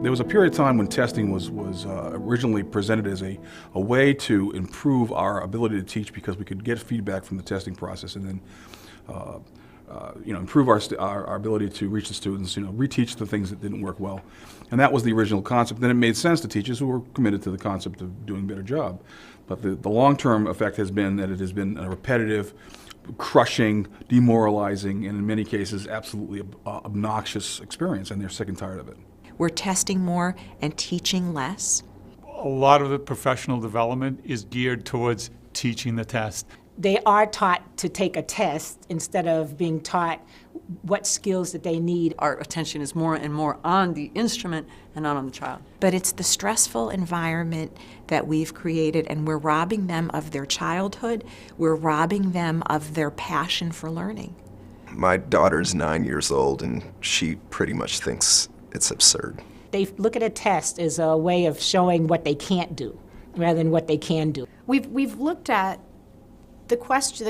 There was a period of time when testing was originally presented as a way to improve our ability to teach, because we could get feedback from the testing process and then improve our ability to reach the students, reteach the things that didn't work well. And that was the original concept. Then it made sense to teachers who were committed to the concept of doing a better job. But the long-term effect has been that it has been a repetitive, crushing, demoralizing, and in many cases absolutely obnoxious experience, and they're sick and tired of it. We're testing more and teaching less. A lot of the professional development is geared towards teaching the test. They are taught to take a test instead of being taught what skills that they need. Our attention is more and more on the instrument and not on the child. But it's the stressful environment that we've created, and we're robbing them of their childhood. We're robbing them of their passion for learning. My daughter's 9 years old, and she pretty much thinks it's absurd. They look at a test as a way of showing what they can't do rather than what they can do. We've looked at the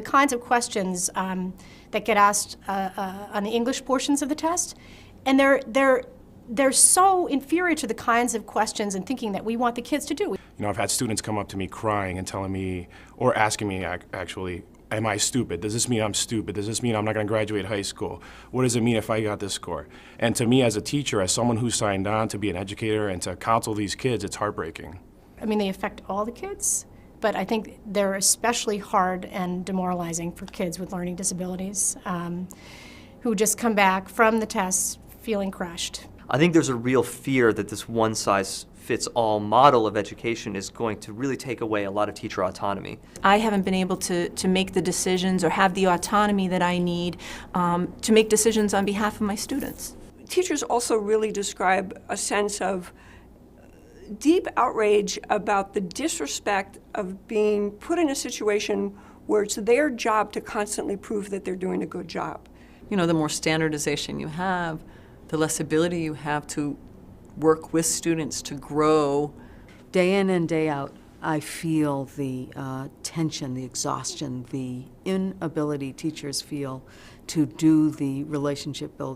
kinds of questions that get asked on the English portions of the test, and they're so inferior to the kinds of questions and thinking that we want the kids to do. I've had students come up to me crying and telling me, or asking me actually, am I stupid? Does this mean I'm stupid? Does this mean I'm not going to graduate high school? What does it mean if I got this score? And to me as a teacher, as someone who signed on to be an educator and to counsel these kids, it's heartbreaking. I mean, they affect all the kids, but I think they're especially hard and demoralizing for kids with learning disabilities who just come back from the tests feeling crushed. I think there's a real fear that this one-size-fits-all model of education is going to really take away a lot of teacher autonomy. I haven't been able to make the decisions or have the autonomy that I need to make decisions on behalf of my students. Teachers also really describe a sense of deep outrage about the disrespect of being put in a situation where it's their job to constantly prove that they're doing a good job. The more standardization you have, the less ability you have to work with students to grow. Day in and day out, I feel the tension, the exhaustion, the inability teachers feel to do the relationship building.